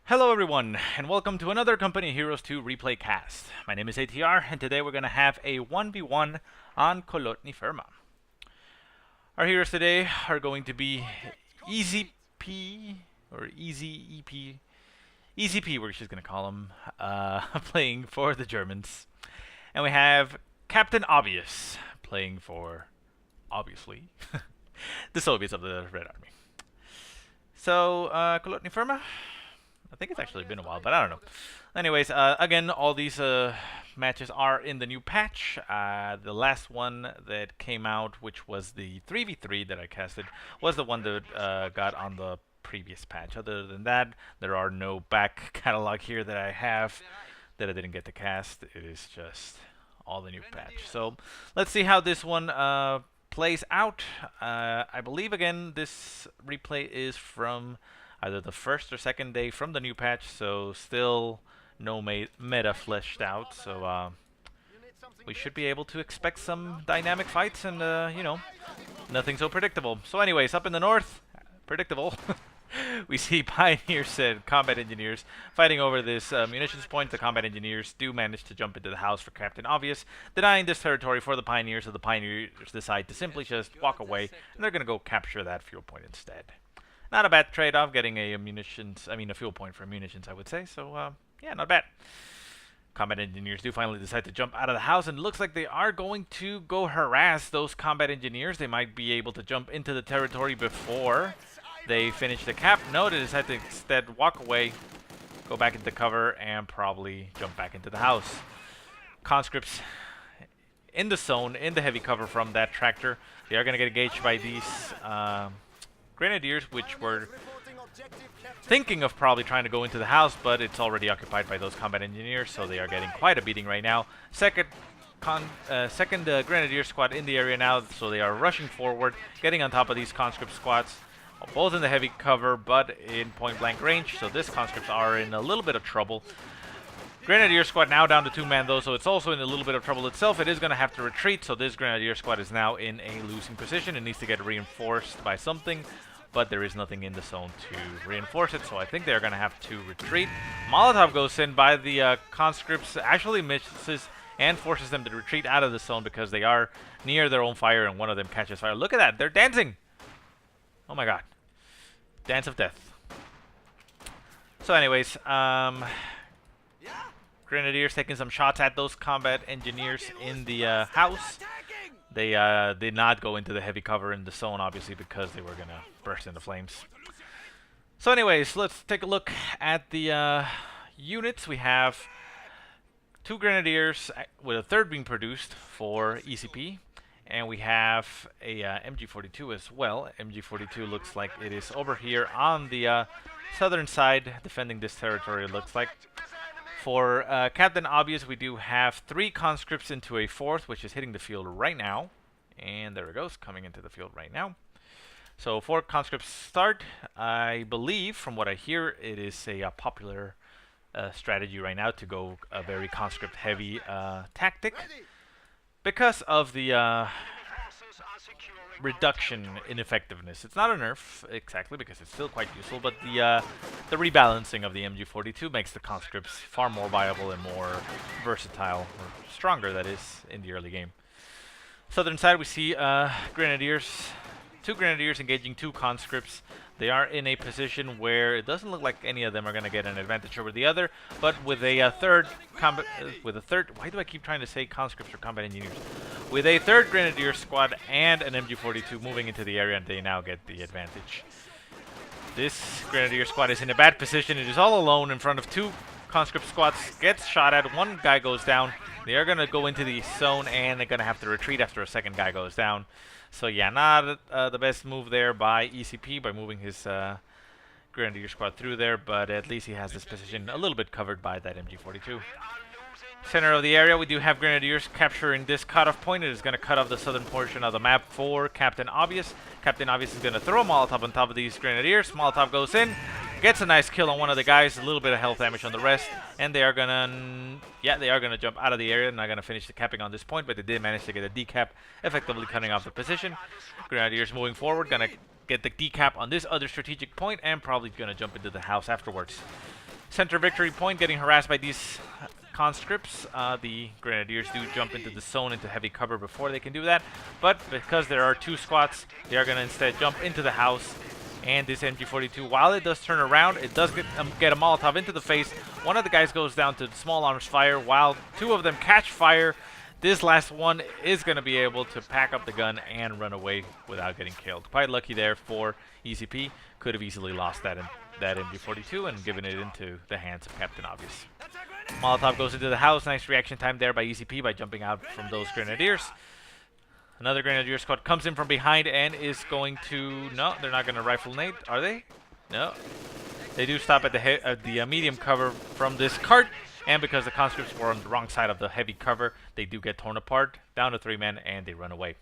Hello everyone, and welcome to another Company Heroes 2 replay cast. My name is ATR, and today we're going to have a 1v1 on Kholodny Ferma. Our heroes today are going to be ezep, or Easy EP, we're just going to call him, playing for the Germans. And we have Captain Obvious, playing for, obviously, the Soviets of the Red Army. So, Kholodny Ferma? I think it's actually been a while, but I don't know. Anyways, again, all these matches are in the new patch. The last one that came out, which was the 3v3 that I casted, was the one that got on the previous patch. Other than that, there are no back catalog here that I have that I didn't get to cast. It is just all the new patch. So let's see how this one plays out. I believe, again, this replay is from either the first or second day from the new patch, so still no meta fleshed out. So we should be able to expect some dynamic fights and, you know, nothing so predictable. So anyways, up in the north, predictable, we see Pioneers and Combat Engineers fighting over this munitions point. The Combat Engineers do manage to jump into the house for Captain Obvious, denying this territory for the Pioneers, so the Pioneers decide to simply just walk away, and they're going to go capture that fuel point instead. Not a bad trade-off, getting a fuel point for munitions, I would say. So, yeah, not bad. Combat Engineers do finally decide to jump out of the house, and it looks like they are going to go harass those Combat Engineers. They might be able to jump into the territory before they finish the cap. No, they decide to instead walk away, go back into cover, and probably jump back into the house. Conscripts in the zone, in the heavy cover from that tractor. They are going to get engaged by these Grenadiers, which were thinking of probably trying to go into the house, but it's already occupied by those Combat Engineers, so they are getting quite a beating right now. Second Grenadier squad in the area now, so they are rushing forward, getting on top of these conscript squads, both in the heavy cover, but in point-blank range, so these conscripts are in a little bit of trouble. Grenadier squad now down to 2-man though, so it's also in a little bit of trouble itself. It is going to have to retreat, so this Grenadier squad is now in a losing position. It needs to get reinforced by something, but there is nothing in the zone to reinforce it, so I think they're going to have to retreat. Molotov goes in by the conscripts, actually misses and forces them to retreat out of the zone because they are near their own fire and one of them catches fire. Look at that, they're dancing! Oh my god. Dance of death. So anyways, Grenadiers taking some shots at those Combat Engineers in the house. They did not go into the heavy cover in the zone, obviously, because they were going to burst into flames. So anyways, let's take a look at the units. We have 2 Grenadiers with a third being produced for ECP. And we have a MG42 as well. MG42 looks like it is over here on the southern side, defending this territory, it looks like. For Captain Obvious, we do have 3 conscripts into a 4th, which is hitting the field right now. And there it goes, coming into the field right now. So 4 conscripts start. I believe, from what I hear, it is a popular strategy right now to go a very conscript-heavy tactic, because of the reduction in effectiveness. It's not a nerf exactly, because it's still quite useful, but the rebalancing of the MG42 makes the conscripts far more viable and more versatile, or stronger, that is, in the early game. Southern side, we see Grenadiers, 2 Grenadiers engaging 2 conscripts. They are in a position where it doesn't look like any of them are going to get an advantage over the other, but with a third why do I keep trying to say conscripts or combat engineers? With a 3rd Grenadier squad and an MG42 moving into the area, and they now get the advantage. This Grenadier squad is in a bad position. It is all alone in front of 2 conscript squads, gets shot at, 1 guy goes down. They are going to go into the zone, and they're going to have to retreat after a 2nd guy goes down. So yeah, not the best move there by ECP by moving his Grenadier squad through there, but at least he has this position a little bit covered by that MG42. Center of the area, we do have Grenadiers capturing this cutoff point. It is going to cut off the southern portion of the map for Captain Obvious. Captain Obvious is going to throw a Molotov on top of these Grenadiers. Molotov goes in, gets a nice kill on one of the guys, a little bit of health damage on the rest, and they are going to jump out of the area. Not going to finish the capping on this point, but they did manage to get a decap, effectively cutting off the position. Grenadiers moving forward, going to get the decap on this other strategic point, and probably going to jump into the house afterwards. center victory point, getting harassed by these conscripts. The Grenadiers do jump into the zone, into heavy cover before they can do that, but because there are two squads, they are going to instead jump into the house. And this MG42, while it does turn around, it does get a Molotov into the face. One of the guys goes down to the small arms fire, while two of them catch fire. This last one is going to be able to pack up the gun and run away without getting killed. Quite lucky there for ECP. Could have easily lost that MG42 and given it into the hands of Captain Obvious. Molotov goes into the house. Nice reaction time there by ECP by jumping out from those Grenadiers. Another Grenadier squad comes in from behind and is going to... No, they're not going to rifle nade, are they? No. They do stop at the medium cover from this cart. And because the conscripts were on the wrong side of the heavy cover, they do get torn apart, down to 3 men, and they run away.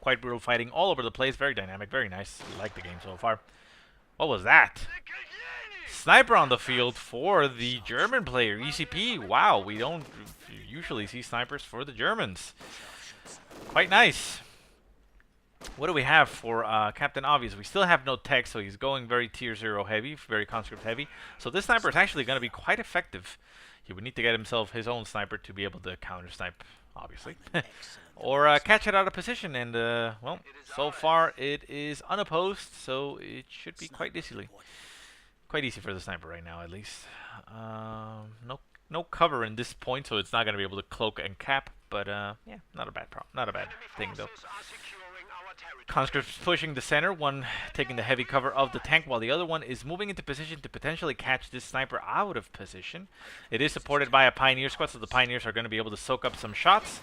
Quite brutal fighting all over the place. Very dynamic, very nice. I like the game so far. What was that? Sniper on the field for the German player, ECP. Wow, we don't usually see snipers for the Germans. Quite nice. What do we have for Captain Obvious? We still have no tech, so he's going very tier 0 heavy, very conscript heavy. So this sniper is actually going to be quite effective. He would need to get himself his own sniper to be able to counter snipe, obviously. Or catch it out of position, and well, so far it is unopposed, so it should be quite easy for the sniper right now, at least. No cover in this point, so it's not going to be able to cloak and cap, but yeah, not a bad thing though. Conscripts pushing the center, one taking the heavy cover of the tank, while the other one is moving into position to potentially catch this sniper out of position. It is supported by a Pioneer squad, so the Pioneers are going to be able to soak up some shots.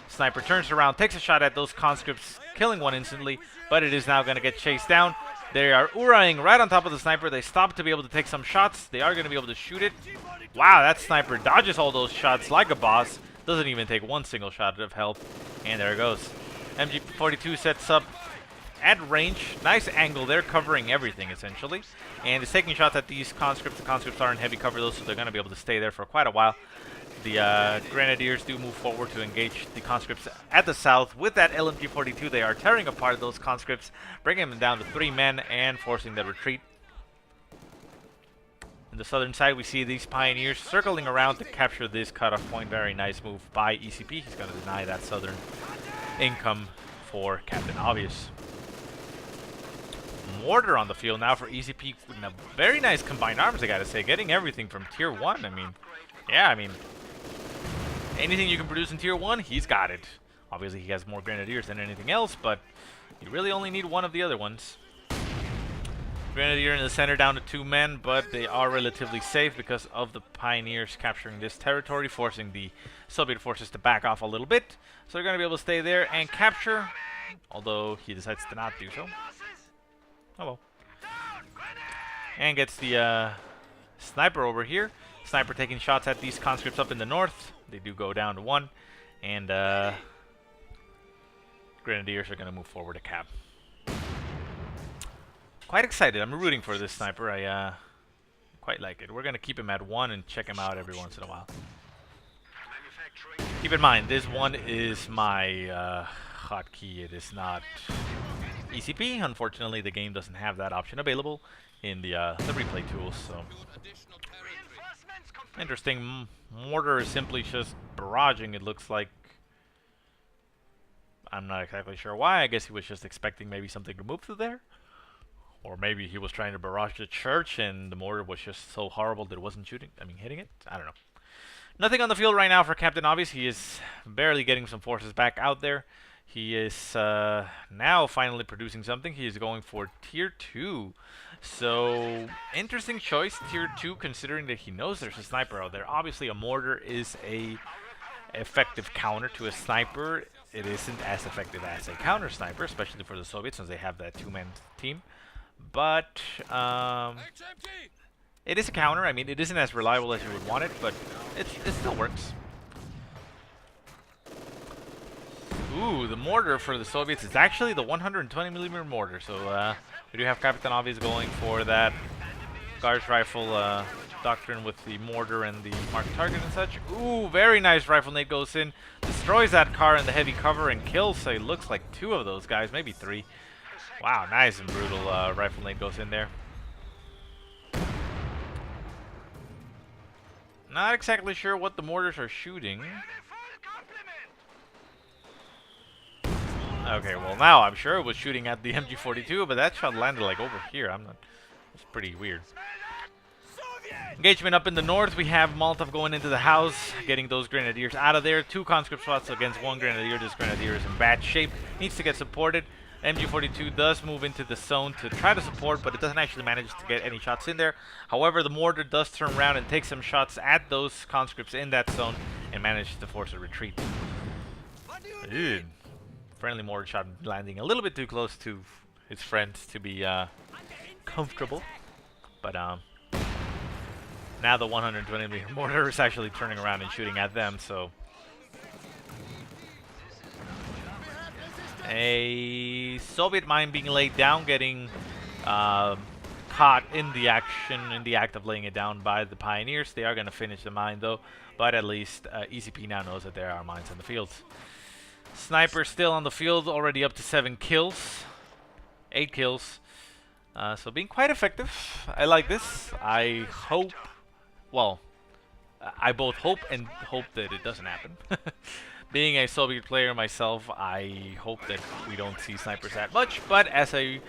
Sniper turns around, takes a shot at those conscripts, killing one instantly, but it is now going to get chased down. They are Uraing right on top of the sniper. They stop to be able to take some shots. They are going to be able to shoot it. Wow, that sniper dodges all those shots like a boss. Doesn't even take one single shot of health. And there it goes. MG42 sets up at range. Nice angle there, covering everything essentially. And is taking shots at these conscripts. The conscripts are in heavy cover though, so they're going to be able to stay there for quite a while. The Grenadiers do move forward to engage the conscripts at the south. With that LMG-42, they are tearing apart those conscripts, bringing them down to 3 men and forcing the retreat. On the southern side, we see these Pioneers circling around to capture this cutoff point. Very nice move by ECP. He's going to deny that southern income for Captain Obvious. Mortar on the field now for ECP. Very nice combined arms, I gotta say. Getting everything from tier 1. I mean, yeah, anything you can produce in tier 1, he's got it. Obviously, he has more Grenadiers than anything else, but you really only need one of the other ones. Grenadier in the center down to 2 men, but they are relatively safe because of the Pioneers capturing this territory, forcing the Soviet forces to back off a little bit. So they're going to be able to stay there and capture, although he decides to not do so. Oh well. And gets the sniper over here. Sniper taking shots at these conscripts up in the north. They do go down to 1. And Grenadiers are going to move forward to cap. Quite excited. I'm rooting for this sniper. I quite like it. We're going to keep him at 1 and check him out every once in a while. Keep in mind, this one is my hotkey. It is not ECP. Unfortunately, the game doesn't have that option available in the replay tools. So interesting. Mortar is simply just barraging, it looks like. I'm not exactly sure why. I guess he was just expecting maybe something to move through there. Or maybe he was trying to barrage the church and the mortar was just so horrible that it wasn't hitting it. I don't know. Nothing on the field right now for Captain Obvious. He is barely getting some forces back out there. He is now finally producing something. He is going for tier 2. So, interesting choice, tier 2, considering that he knows there's a sniper out there. Obviously, a mortar is a effective counter to a sniper. It isn't as effective as a counter sniper, especially for the Soviets, since they have that 2-man team. But it is a counter. I mean, it isn't as reliable as you would want it, but it still works. Ooh, the mortar for the Soviets is actually the 120mm mortar. So we do have Captain Obvious going for that Guards rifle doctrine with the mortar and the marked target and such. Ooh, very nice rifle nade goes in, destroys that car in the heavy cover and kills, so it looks like 2 of those guys, maybe 3. Wow, nice and brutal rifle nade goes in there. Not exactly sure what the mortars are shooting. Okay, well now I'm sure it was shooting at the MG42, but that shot landed like over here. I'm not. It's pretty weird. Engagement up in the north. We have Molotov going into the house, getting those grenadiers out of there. 2 conscript spots against 1 grenadier. This grenadier is in bad shape. Needs to get supported. MG42 does move into the zone to try to support, but it doesn't actually manage to get any shots in there. However, the mortar does turn around and take some shots at those conscripts in that zone and manages to force a retreat. Dude. Friendly mortar shot landing a little bit too close to his friends to be comfortable. But now the 120mm mortar is actually turning around and shooting at them, so a Soviet mine being laid down, getting caught in the action, in the act of laying it down by the pioneers. They are going to finish the mine though, but at least ECP now knows that there are mines on the field. Sniper still on the field, already up to 7 kills, 8 kills. So being quite effective. I like this. I hope, well, I both hope and hope that it doesn't happen. Being a Soviet player myself, I hope that we don't see snipers that much, but as a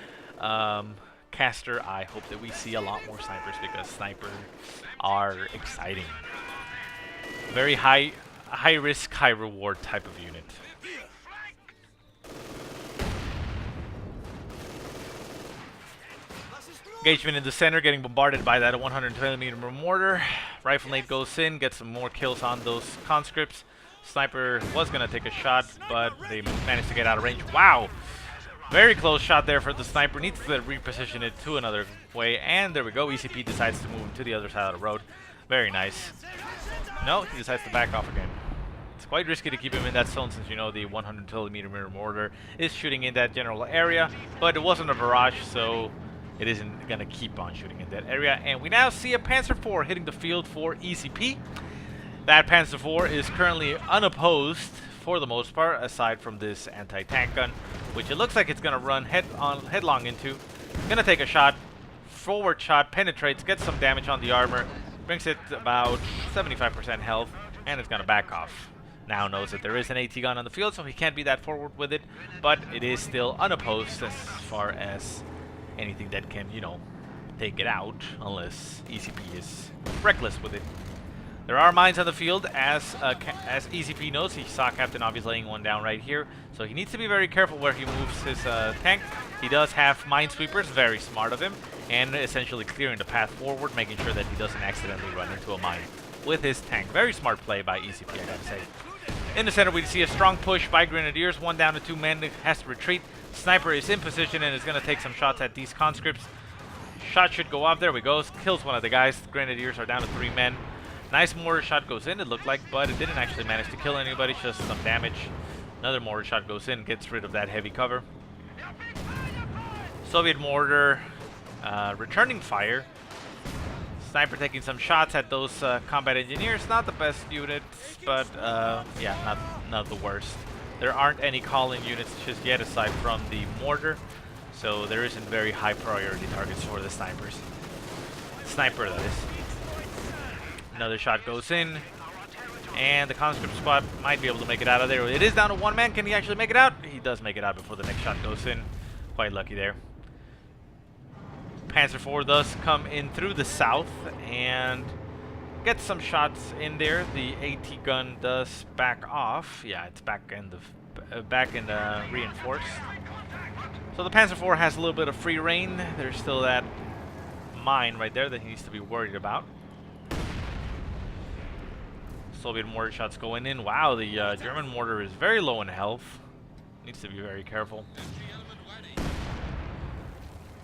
caster, I hope that we see a lot more snipers because snipers are exciting. Very high risk, high reward type of unit. Engagement in the center, getting bombarded by that 120mm mortar. Rifle nade goes in, gets some more kills on those conscripts. Sniper was going to take a shot, but they managed to get out of range. Wow! Very close shot there for the sniper. Needs to reposition it to another way, and there we go. ECP decides to move him to the other side of the road. Very nice. No, he decides to back off again. It's quite risky to keep him in that zone since you know the 120mm mortar is shooting in that general area, but it wasn't a barrage, so it isn't going to keep on shooting in that area. And we now see a Panzer IV hitting the field for ECP. That Panzer IV is currently unopposed for the most part, aside from this anti-tank gun, which it looks like it's going to run headlong into. Going to take a shot, forward shot, penetrates, gets some damage on the armor, brings it about 75% health, and it's going to back off. Now knows that there is an AT gun on the field, so he can't be that forward with it, but it is still unopposed as far as anything that can, you know, take it out, unless ECP is reckless with it. There are mines on the field, as ECP knows. He saw Captain Obvious laying one down right here, so he needs to be very careful where he moves his tank. He does have minesweepers, very smart of him, and essentially clearing the path forward, making sure that he doesn't accidentally run into a mine with his tank. Very smart play by ECP, I gotta say. In the center, we see a strong push by Grenadiers. 1 down to 2 men, has to retreat. Sniper is in position and is going to take some shots at these conscripts. Shot should go off. There we go. Kills one of the guys. The Grenadiers are down to 3 men. Nice mortar shot goes in, it looked like, but it didn't actually manage to kill anybody, just some damage. Another mortar shot goes in, gets rid of that heavy cover. Soviet mortar returning fire. Sniper taking some shots at those combat engineers. Not the best units, but yeah, not the worst. There aren't any call-in units just yet aside from the mortar, so there isn't very high priority targets for the snipers. Sniper, that is. Another shot goes in, and the conscript squad might be able to make it out of there. It is down to 1 man. Can he actually make it out? He does make it out before the next shot goes in. Quite lucky there. Panzer IV does come in through the south and get some shots in there. The AT gun does back off. Yeah, it's back and reinforced. So the Panzer IV has a little bit of free reign. There's still that mine right there that he needs to be worried about. Soviet mortar shots going in. Wow, the German mortar is very low in health. Needs to be very careful.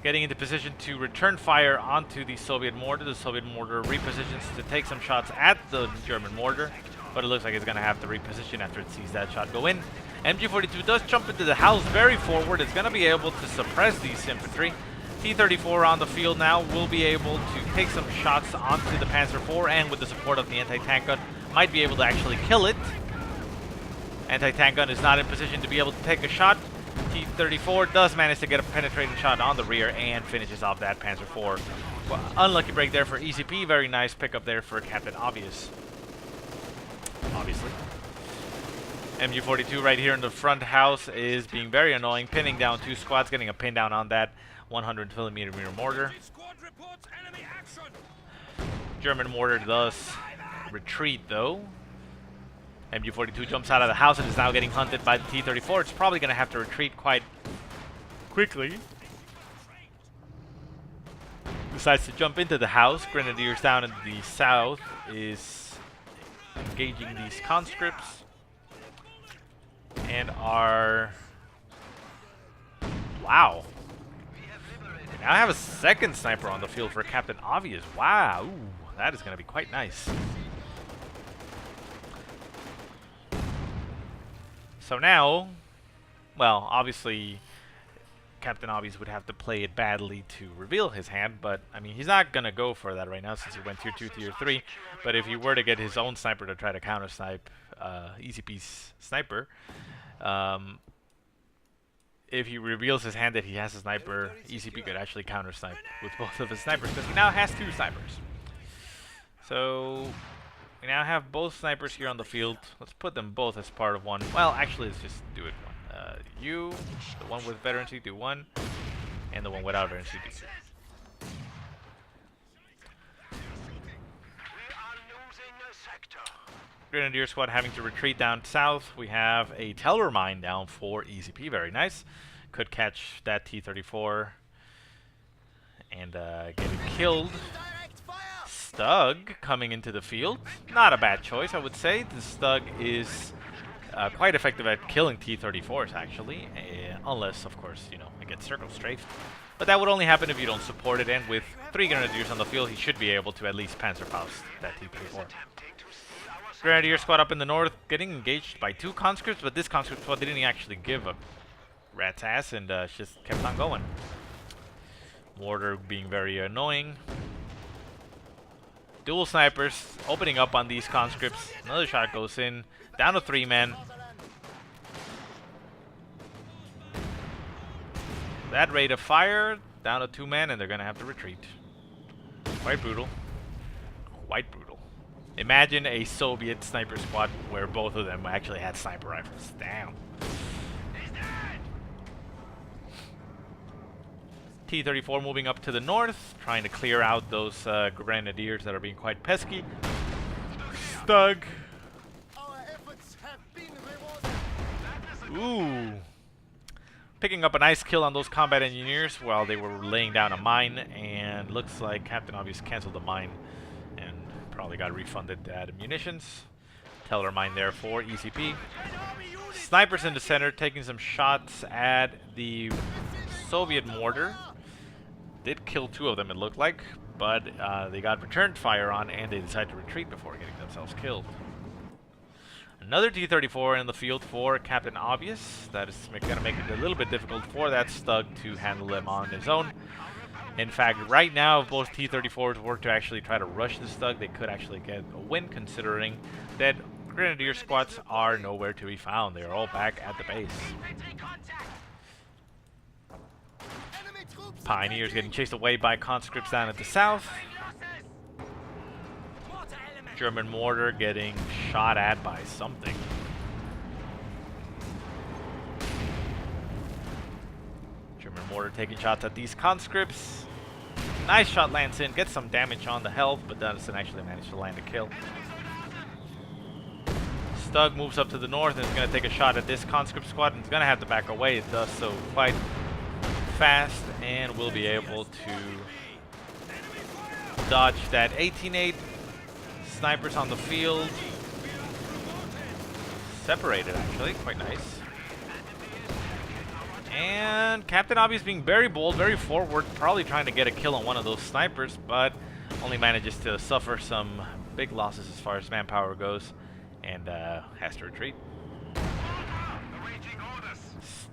Getting into position to return fire onto the Soviet mortar. The Soviet mortar repositions to take some shots at the German mortar, but it looks like it's going to have to reposition after it sees that shot go in. MG42 does jump into the house very forward. It's going to be able to suppress these infantry. T-34 on the field now will be able to take some shots onto the Panzer IV, and with the support of the anti-tank gun, might be able to actually kill it. Anti-tank gun is not in position to be able to take a shot. T-34 does manage to get a penetrating shot on the rear and finishes off that Panzer IV Well, unlucky break there for ECP. Very nice pickup there for Captain Obvious. Obviously. MG42 right here in the front house is being very annoying, pinning down 2 squads, getting a pin down on that 100mm mortar. German mortar does retreat though. MG42 jumps out of the house and is now getting hunted by the T-34. It's probably going to have to retreat quite quickly. Decides to jump into the house. Grenadiers down in the south is engaging these conscripts. And are... Wow. Now I have a second sniper on the field for Captain Obvious. Wow. Ooh, that is going to be quite nice. So now, well, obviously, Captain Obvious would have to play it badly to reveal his hand, but, I mean, he's not going to go for that right now since he went tier 2, tier 3. But if he were to get his own sniper to try to counter-snipe ECP's sniper, if he reveals his hand that he has a sniper, ECP could actually counter-snipe with both of his snipers, because he now has 2 snipers. So, we now have both snipers here on the field. Let's put them both as part of one. Well, actually, let's just do it one. You, the one with veterancy, do 1, and the one without veterancy, do 2. Grenadier squad having to retreat down south. We have a teller mine down for ECP. Very nice. Could catch that T-34 and get it killed. Stug coming into the field. Not a bad choice, I would say. The Stug is quite effective at killing T-34s, actually. Unless, of course, you know, it gets circle strafed. But that would only happen if you don't support it. And with 3 Grenadiers on the field, he should be able to at least Panzerfaust that T-34. Grenadier squad up in the north, getting engaged by 2 conscripts, but this conscript squad didn't actually give a rat's ass and just kept on going. Mortar being very annoying. Dual snipers opening up on these conscripts. Another shot goes in. Down to 3 men. That rate of fire, down to 2 men, and they're going to have to retreat. Quite brutal. Quite brutal. Imagine a Soviet sniper squad where both of them actually had sniper rifles. Damn. T-34 moving up to the north, trying to clear out those grenadiers that are being quite pesky. Stug. Ooh. Picking up a nice kill on those combat engineers while they were laying down a mine, and looks like Captain Obvious canceled the mine and probably got refunded the munitions. Teller mine there for ECP. Snipers in the center taking some shots at the Soviet mortar. Did kill 2 of them, it looked like, but they got returned fire on and they decided to retreat before getting themselves killed. Another T-34 in the field for Captain Obvious. That is going to make it a little bit difficult for that Stug to handle them on his own. In fact, right now, if both T-34s were to actually try to rush the Stug, they could actually get a win, considering that Grenadier squads are nowhere to be found. They are all back at the base. Pioneers getting chased away by conscripts down at the south. German mortar getting shot at by something. German mortar taking shots at these conscripts. Nice shot lands in, gets some damage on the health, but doesn't actually manage to land a kill. Stug moves up to the north and is going to take a shot at this conscript squad, and it's going to have to back away. It does so quite fast and will be able to dodge that 18-8. Snipers on the field. Separated, actually. Quite nice. And Captain Obvious being very bold, very forward, probably trying to get a kill on one of those snipers, but only manages to suffer some big losses as far as manpower goes, and has to retreat.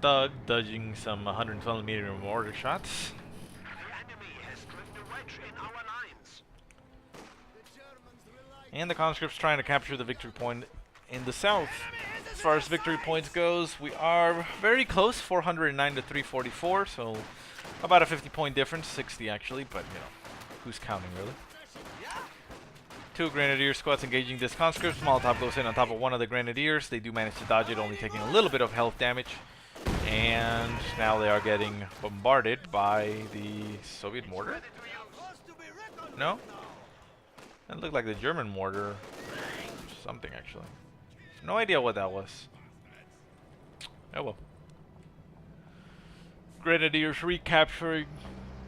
Stug dodging some 112mm mortar shots. And the conscripts trying to capture the victory point in the south. As far as victory points goes, we are very close, 409 to 344, so about a 50-point difference, 60 actually, but you know, Who's counting, really? 2 Grenadier squads engaging this conscript. Molotov goes in on top of one of the Grenadiers. They do manage to dodge it, only taking a little bit of health damage. And now they are getting bombarded by the Soviet mortar? No? That looked like the German mortar. Something, actually. No idea what that was. Oh well. Grenadiers recapturing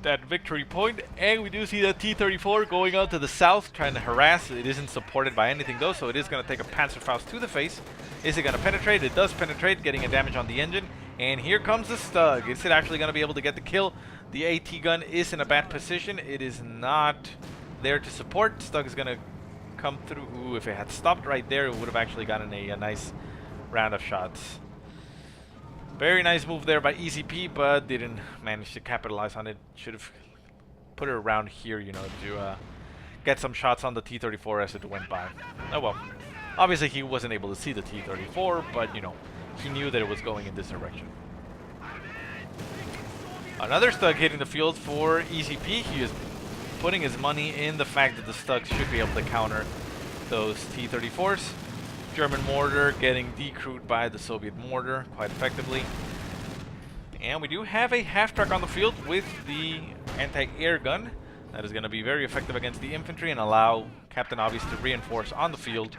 that victory point, and we do see that T-34 going out to the south, trying to harass. It isn't supported by anything though, so it is going to take a Panzerfaust to the face. Is it going to penetrate? It does penetrate, getting a damage on the engine. And here comes the Stug. Is it actually going to be able to get the kill? The AT gun is in a bad position. It is not there to support. Stug is going to come through. Ooh, if it had stopped right there, it would have actually gotten a nice round of shots. Very nice move there by EZP, but didn't manage to capitalize on it. Should have put it around here, you know, to get some shots on the T-34 as it went by. Oh well. Obviously, he wasn't able to see the T-34, but, you know, he knew that it was going in this direction. Another Stug hitting the field for EZP. He is putting his money in the fact that the Stugs should be able to counter those T-34s. German mortar getting decrewed by the Soviet mortar quite effectively. And we do have a half-track on the field with the anti-air gun. That is going to be very effective against the infantry and allow Captain Obvious to reinforce on the field.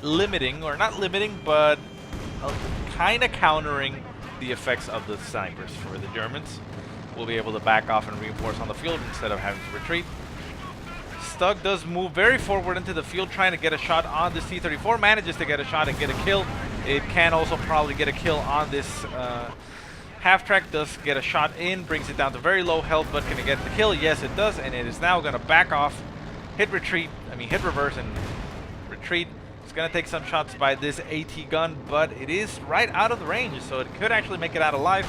Limiting, or not limiting, but kind of countering the effects of the snipers for the Germans. We'll be able to back off and reinforce on the field instead of having to retreat. Stug does move very forward into the field, trying to get a shot on this T-34. Manages to get a shot and get a kill. It can also probably get a kill on this half-track. Does get a shot in, brings it down to very low health, but can it get the kill? Yes, it does, and it is now going to back off, hit reverse and retreat. It's going to take some shots by this AT gun, but it is right out of the range, so it could actually make it out alive.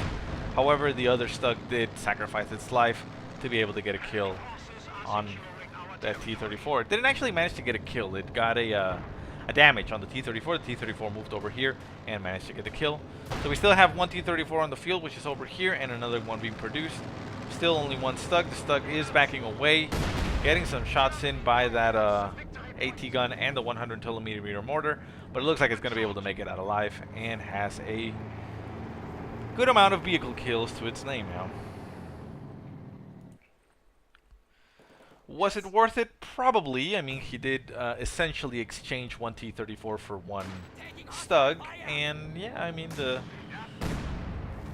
However, the other Stug did sacrifice its life to be able to get a kill on that T-34. It didn't actually manage to get a kill. It got a damage on the T-34. The T-34 moved over here and managed to get the kill. So we still have one T-34 on the field, which is over here, and another one being produced. Still only one Stug. The Stug is backing away, getting some shots in by that AT gun and the 100mm mortar, but it looks like it's going to be able to make it out alive and has a good amount of vehicle kills to its name now. Was it worth it? Probably. I mean, he did essentially exchange one T-34 for one Stug, and yeah, I mean, the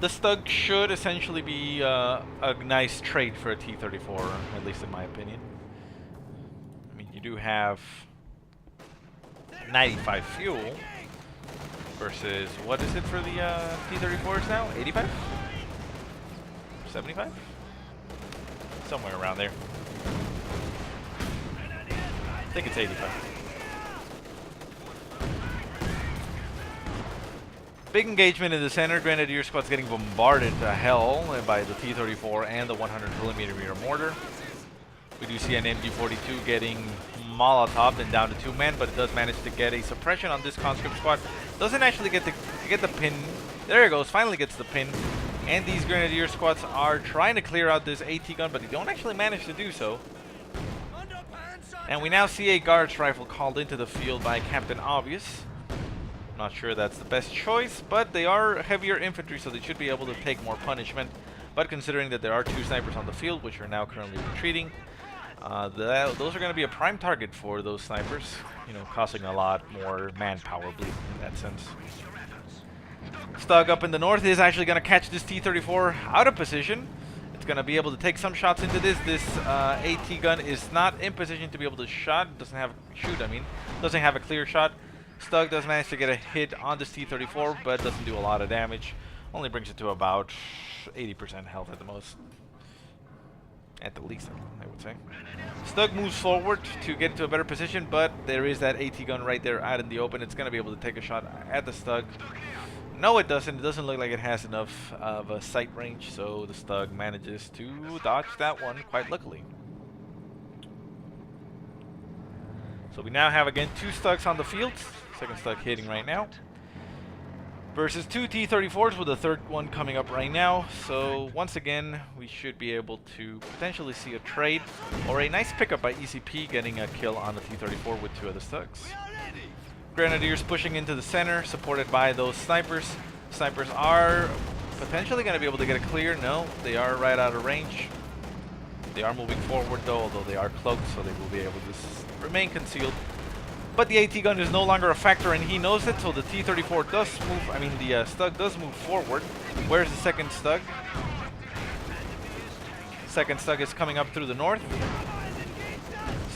Stug should essentially be a nice trade for a T-34, at least in my opinion. I mean, you do have 95 fuel versus, what is it for the T-34s now? 85? 75? Somewhere around there. I think it's 85. Big engagement in the center. Grenadier squad's getting bombarded to hell by the T-34 and the 100mm mortar. We do see an MG-42 getting Molotov and down to 2 men, but it does manage to get a suppression on this conscript squad. Doesn't actually get the pin. There it goes. Finally gets the pin. And these Grenadier squads are trying to clear out this AT gun, but they don't actually manage to do so. And we now see a guard's rifle called into the field by Captain Obvious. Not sure that's the best choice, but they are heavier infantry, so they should be able to take more punishment. But considering that there are 2 snipers on the field, which are now currently retreating, those are going to be a prime target for those snipers, you know, causing a lot more manpower bleed in that sense. Stug up in the north is actually going to catch this T-34 out of position. It's going to be able to take some shots into this. This AT gun is not in position to be able to doesn't have a clear shot. Stug does manage to get a hit on this T-34, but doesn't do a lot of damage. Only brings it to about 80% health at the most. At the least, I would say. Stug moves forward to get into a better position, but there is that AT gun right there out in the open. It's going to be able to take a shot at the Stug. No, it doesn't. It doesn't look like it has enough of a sight range, so the Stug manages to dodge that one quite luckily. So we now have, again, 2 Stugs on the field. Second Stug hitting right now. versus 2 T-34s with a third one coming up right now. So once again, we should be able to potentially see a trade or a nice pickup by ECP getting a kill on the T-34 with 2 of the Stugs. Grenadiers pushing into the center, supported by those snipers. Snipers are potentially going to be able to get a clear. No, they are right out of range. They are moving forward though, although they are cloaked, so they will be able to remain concealed. But the AT gun is no longer a factor, and he knows it, so the T-34 does move, the Stug does move forward. Where's the second Stug? Second Stug is coming up through the north.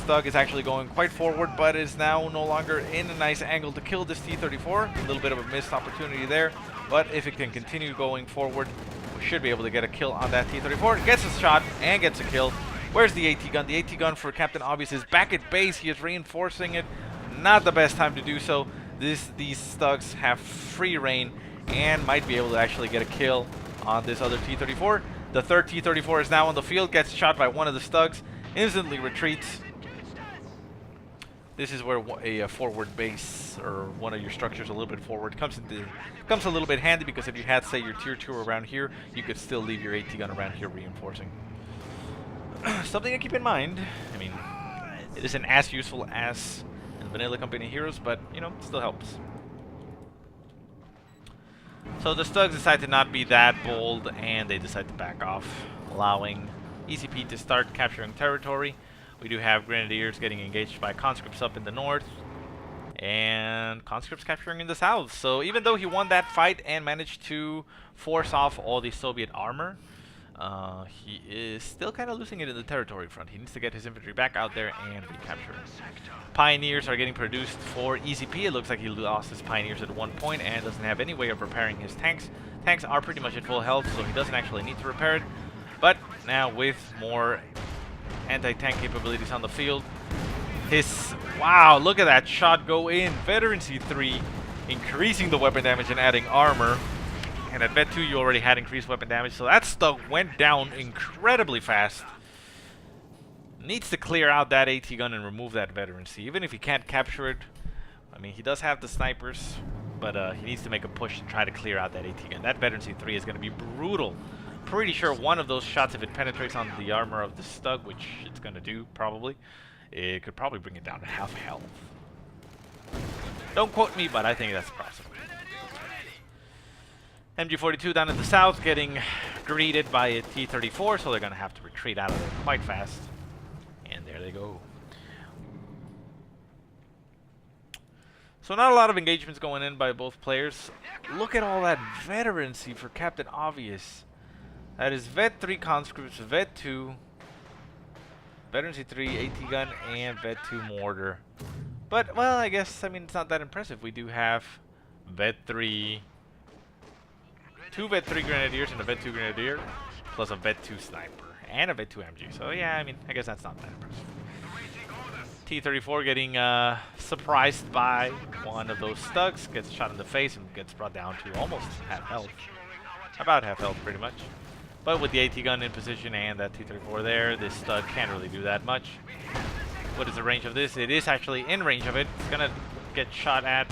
Stug is actually going quite forward, but is now no longer in a nice angle to kill this T-34. A little bit of a missed opportunity there, but if it can continue going forward, we should be able to get a kill on that T-34. Gets a shot and gets a kill. Where's the AT gun? The AT gun for Captain Obvious is back at base. He is reinforcing it. Not the best time to do so. These Stugs have free reign and might be able to actually get a kill on this other T-34. The third T-34 is now on the field, gets shot by one of the Stugs, instantly retreats. This is where a forward base or one of your structures a little bit forward comes a little bit handy, because if you had, say, your tier 2 around here, you could still leave your AT gun around here reinforcing. Something to keep in mind. I mean, it isn't as useful as in vanilla company heroes, but you know, still helps. So the Stugs decide to not be that bold, and they decide to back off, allowing ECP to start capturing territory. We do have Grenadiers getting engaged by conscripts up in the north, and conscripts capturing in the south. So even though he won that fight and managed to force off all the Soviet armor, he is still kind of losing it in the territory front. He needs to get his infantry back out there and recapture. Pioneers are getting produced for ECP. It looks like he lost his Pioneers at one point and doesn't have any way of repairing his tanks. Tanks are pretty much at full health, so he doesn't actually need to repair it. But now with more anti-tank capabilities on the field, wow, look at that shot go in. Veteran C3 increasing the weapon damage and adding armor. And at Vet 2 you already had increased weapon damage, so that Stug went down incredibly fast. Needs to clear out that AT gun and remove that Veteran C. Even if he can't capture it, I mean, he does have the snipers, but he needs to make a push to try to clear out that AT gun. That Veteran C3 is going to be brutal. Pretty sure one of those shots, if it penetrates on the armor of the Stug, which it's going to do probably, it could probably bring it down to half health. Don't quote me, but I think that's possible. MG42 down in the south getting greeted by a T-34, so they're going to have to retreat out of there quite fast. And there they go. So not a lot of engagements going in by both players. Look at all that veterancy for Captain Obvious. That is Vet 3 conscripts, Vet 2, Veteran C3, AT gun, and Vet 2 mortar. But, well, I guess, I mean, it's not that impressive. We do have Vet 3... 2 Vet 3 Grenadiers and a Vet 2 Grenadier, plus a Vet 2 Sniper, and a Vet 2 MG. So yeah, I mean, I guess that's not that impressive. T-34 getting surprised by one of those Stugs, gets shot in the face and gets brought down to almost half health. About half health, pretty much. But with the AT gun in position and that T-34 there, this Stug can't really do that much. What is the range of this? It is actually in range of it. It's gonna get shot at.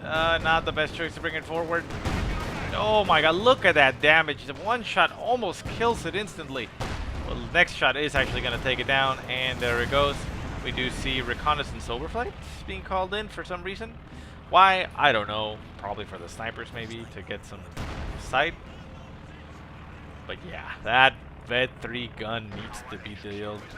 Not the best choice to bring it forward. Oh my god, look at that damage. The one shot almost kills it instantly. Well, the next shot is actually going to take it down, and there it goes. We do see reconnaissance overflights being called in for some reason. Why? I don't know. Probably for the snipers maybe, to get some sight. But yeah, that Vet 3 gun needs to be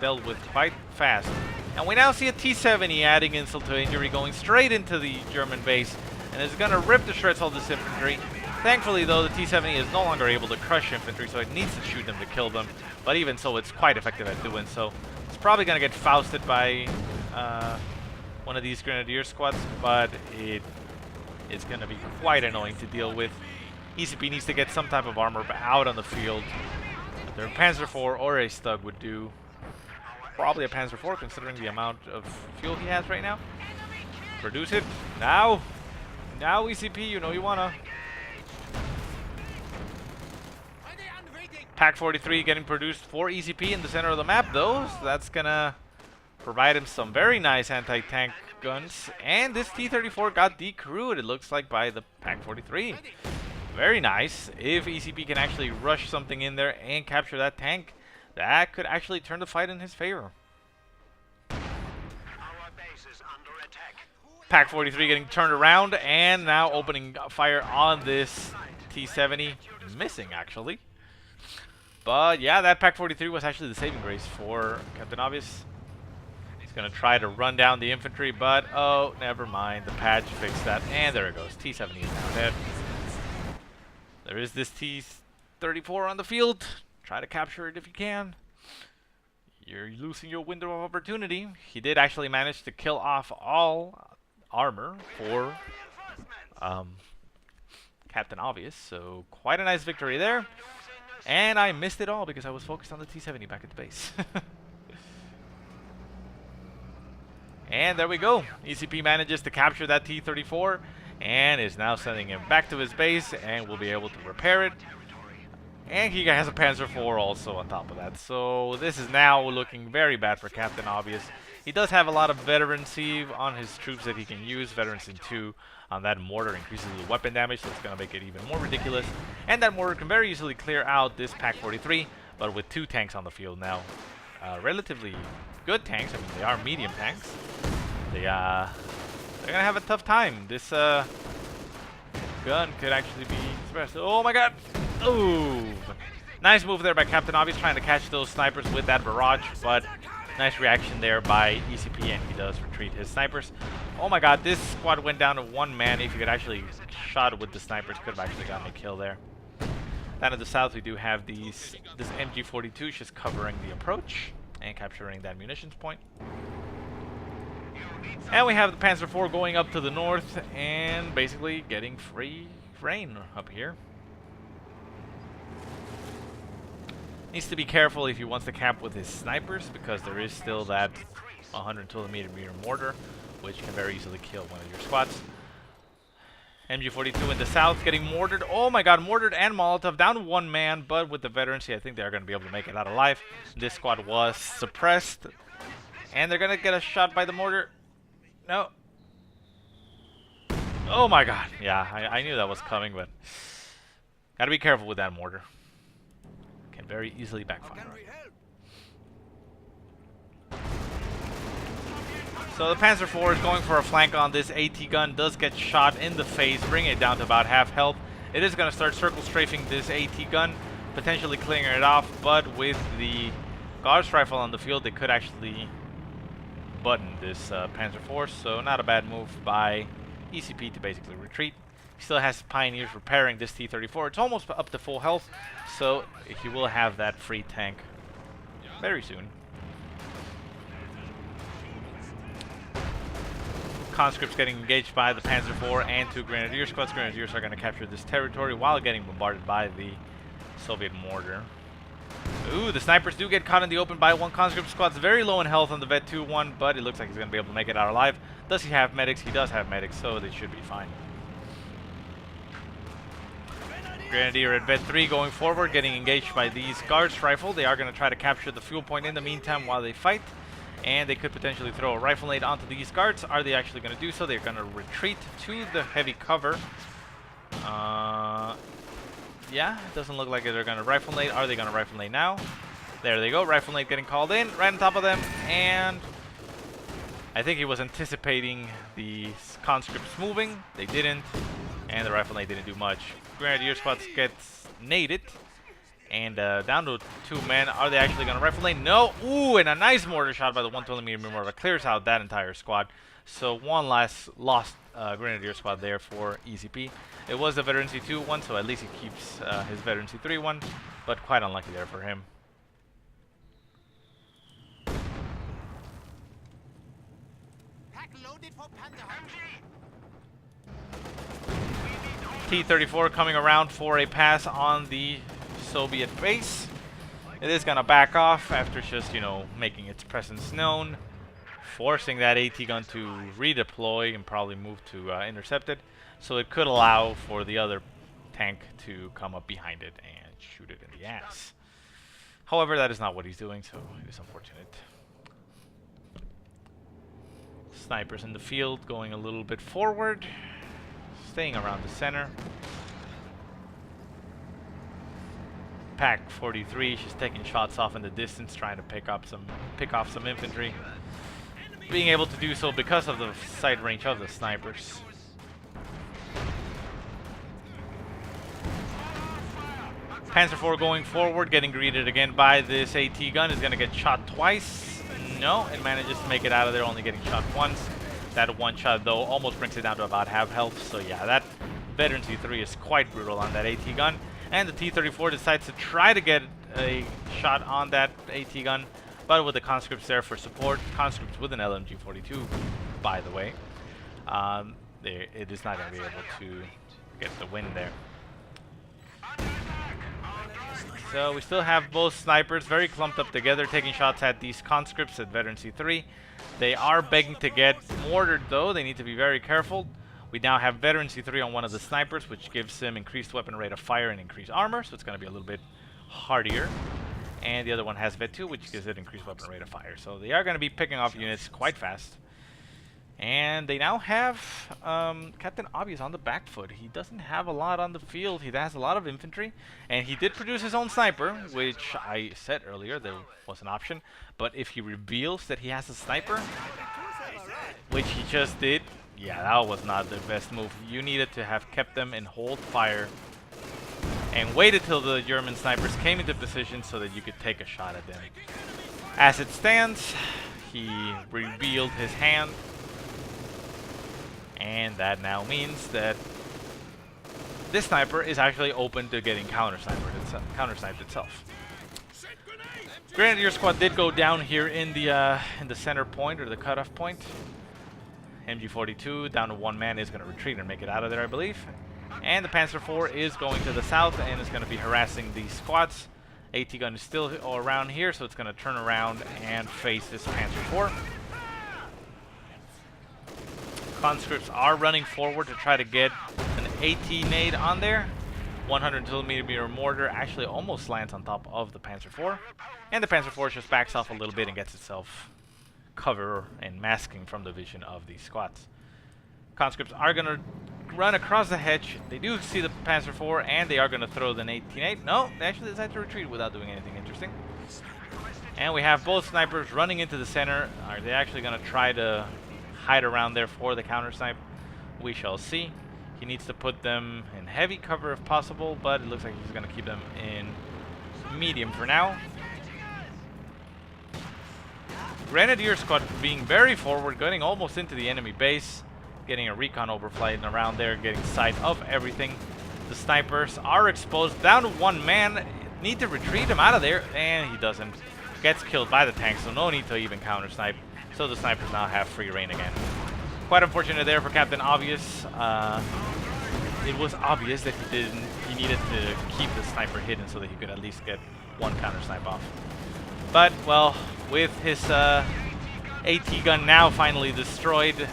dealt with quite fast. And we now see a T-70 adding insult to injury, going straight into the German base, and is going to rip to shreds all this infantry. Thankfully, though, the T-70 is no longer able to crush infantry, so it needs to shoot them to kill them. But even so, it's quite effective at doing so. It's probably going to get Fausted by one of these Grenadier squads, but it's going to be quite annoying to deal with. ECP needs to get some type of armor out on the field. Either a Panzer IV or a Stug would do. Probably a Panzer IV, considering the amount of fuel he has right now. Produce it. Now! Now, ECP, you know you wanna. Pack 43 getting produced for ECP in the center of the map, though. So that's gonna provide him some very nice anti-tank guns. And this T-34 got decrewed, it looks like, by the Pak-43. Very nice. If ECP can actually rush something in there and capture that tank, that could actually turn the fight in his favor. Pak-43 getting turned around and now opening fire on this T-70. Missing, actually. But yeah, that Pak-43 was actually the saving grace for Captain Obvious. He's going to try to run down the infantry, but oh, never mind. The patch fixed that. And there it goes. T-70 is now dead. There is this T-34 on the field. Try to capture it if you can. You're losing your window of opportunity. He did actually manage to kill off all armor for Captain Obvious, so quite a nice victory there. And I missed it all because I was focused on the T-70 back at the base. And there we go. ECP manages to capture that T-34 and is now sending him back to his base, and will be able to repair it. And he has a Panzer IV also on top of that. So this is now looking very bad for Captain Obvious. He does have a lot of veterancy on his troops that he can use. Veterancy 2 on that mortar increases the weapon damage, so it's going to make it even more ridiculous. And that mortar can very easily clear out this Pak-43, but with 2 tanks on the field now. Relatively good tanks. I mean, they are medium tanks. They're going to have a tough time. This gun could actually be suppressed. Oh my god! Ooh! Nice move there by Captain Obvious, trying to catch those snipers with that barrage, but nice reaction there by ECP, and he does retreat his snipers. Oh my god, this squad went down to 1 man. If you could actually shot with the snipers, could have actually gotten a kill there. Down to the south, we do have this MG42 just covering the approach and capturing that munitions point. And we have the Panzer IV going up to the north and basically getting free reign up here. Needs to be careful if he wants to cap with his snipers, because there is still that 120mm mortar, which can very easily kill one of your squads. MG42 in the south getting mortared. Oh my god, mortared and Molotov down to 1 man, but with the veterancy, I think they're going to be able to make it out alive. This squad was suppressed, and they're going to get a shot by the mortar. No. Oh my god. Yeah, I knew that was coming, but gotta be careful with that mortar. Can very easily backfire. So the Panzer IV is going for a flank on this AT gun. Does get shot in the face, bringing it down to about half health. It is going to start circle strafing this AT gun, potentially clearing it off, but with the Gauss rifle on the field, they could actually button this Panzer IV, so not a bad move by ECP to basically retreat. He still has Pioneers repairing this T-34. It's almost up to full health, so he will have that free tank very soon. Conscripts getting engaged by the Panzer IV and 2 Grenadier squads. Grenadiers are going to capture this territory while getting bombarded by the Soviet mortar. Ooh, the snipers do get caught in the open by 1 conscript squad. It's very low in health on the Vet 2-1, but it looks like he's going to be able to make it out alive. Does he have medics? He does have medics, so they should be fine. Grenadier at Vet 3 going forward, getting engaged by these Guards rifle. They are going to try to capture the fuel point in the meantime while they fight. And they could potentially throw a rifle nade onto these Guards. Are they actually going to do so? They're going to retreat to the heavy cover. Yeah, it doesn't look like they're going to rifle nade. Are they going to rifle nade now? There they go. Rifle nade getting called in right on top of them. And I think he was anticipating the conscripts moving. They didn't. And the rifle nade didn't do much. Grenadier squads gets naded. And down to 2 men. Are they actually going to rifle nade? No. Ooh, and a nice mortar shot by the 120mm mortar clears out that entire squad. So one last lost Grenadier squad there for ECP. It was the Veterancy 2-1, so at least he keeps his Veterancy 3-1, but quite unlucky there for him. T-34 coming around for a pass on the Soviet base. It is going to back off after just, making its presence known, forcing that AT gun to redeploy and probably move to intercept it. So it could allow for the other tank to come up behind it and shoot it in the ass. However, that is not what he's doing, so it is unfortunate. snipers in the field, going a little bit forward, staying around the center. Pack 43, she's taking shots off in the distance, trying to pick off some infantry. Being able to do so because of the sight range of the snipers. Panzer IV going forward, getting greeted again by this AT gun. Is going to get shot twice. No, it manages to make it out of there, only getting shot once. That one shot, though, almost brings it down to about half health. So yeah, that veteran C3 is quite brutal on that AT gun. And the T-34 decides to try to get a shot on that AT gun, but with the conscripts there for support, conscripts with an LMG-42, by the way, it is not going to be able to get the win there. So we still have both snipers very clumped up together, taking shots at these conscripts at veteran C3. They are begging to get mortared, though. They need to be very careful. We now have veteran C3 on one of the snipers, which gives him increased weapon rate of fire and increased armor, so it's going to be a little bit hardier. And the other one has Vet 2, which gives it increased weapon rate of fire. So they are going to be picking off units quite fast. And they now have Captain Obvious on the back foot. He doesn't have a lot on the field. He has a lot of infantry. And he did produce his own sniper, which I said earlier there was an option. But if he reveals that he has a sniper, which he just did, yeah, that was not the best move. You needed to have kept them in hold fire and waited till the German snipers came into position so that you could take a shot at them. As it stands, he revealed his hand. And that now means that this sniper is actually open to getting counter-sniped itself. Grenadier squad did go down here in the center point, or the cutoff point. MG42 down to one man, is going to retreat and make it out of there, I believe. And the Panzer IV is going to the south and is going to be harassing these squads. AT gun is still around here, so it's going to turn around and face this Panzer IV. Conscripts are running forward to try to get an AT nade on there. 100mm mortar actually almost lands on top of the Panzer IV. And the Panzer IV just backs off a little bit and gets itself cover and masking from the vision of these squads. Conscripts are going to run across the hedge. They do see the Panzer IV, and they are going to throw the 18-8. No, they actually decide to retreat without doing anything interesting. And we have both snipers running into the center. Are they actually going to try to hide around there for the counter snipe? We shall see. He needs to put them in heavy cover if possible, but it looks like he's going to keep them in medium for now. Grenadier squad being very forward, getting almost into the enemy base, getting a recon overflight around there, getting sight of everything. The snipers are exposed down to one man. Need to retreat him out of there, and he doesn't. Gets killed by the tank, so no need to even counter snipe. So the snipers now have free reign again. Quite unfortunate there for Captain Obvious. It was obvious that he needed to keep the sniper hidden so that he could at least get one counter snipe off. But, well, with his AT gun now finally destroyed,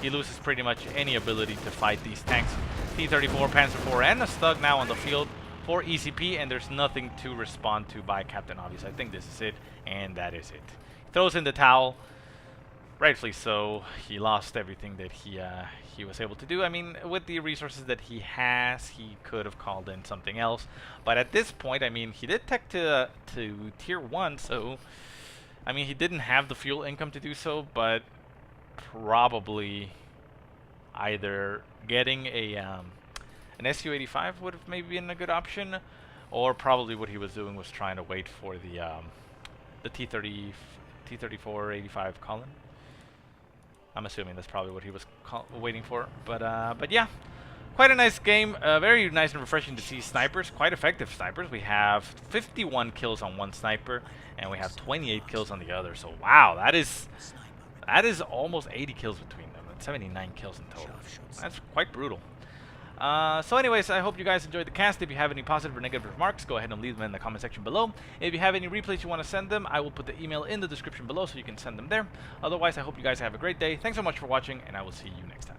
he loses pretty much any ability to fight these tanks. T-34, Panzer IV, and a Stug now on the field for ECP, and there's nothing to respond to by Captain Obvious. I think this is it, and that is it. He throws in the towel. Rightfully so. He lost everything that he was able to do. I mean, with the resources that he has, he could have called in something else. But at this point, I mean, he did tech to tier 1, so I mean, he didn't have the fuel income to do so, but probably either getting a an Su-85 would have maybe been a good option, or probably what he was doing was trying to wait for the T-34-85 Colin. I'm assuming that's probably what he was waiting for. But yeah, quite a nice game. Very nice and refreshing to see snipers. Quite effective snipers. We have 51 kills on one sniper, and we have 28 kills on the other. So wow, that is almost 80 kills between them. That's 79 kills in total. That's quite brutal. So anyways, I hope you guys enjoyed the cast. If you have any positive or negative remarks, go ahead and leave them in the comment section below. If you have any replays you want to send them, I will put the email in the description below so you can send them there. Otherwise, I hope you guys have a great day. Thanks so much for watching, and I will see you next time.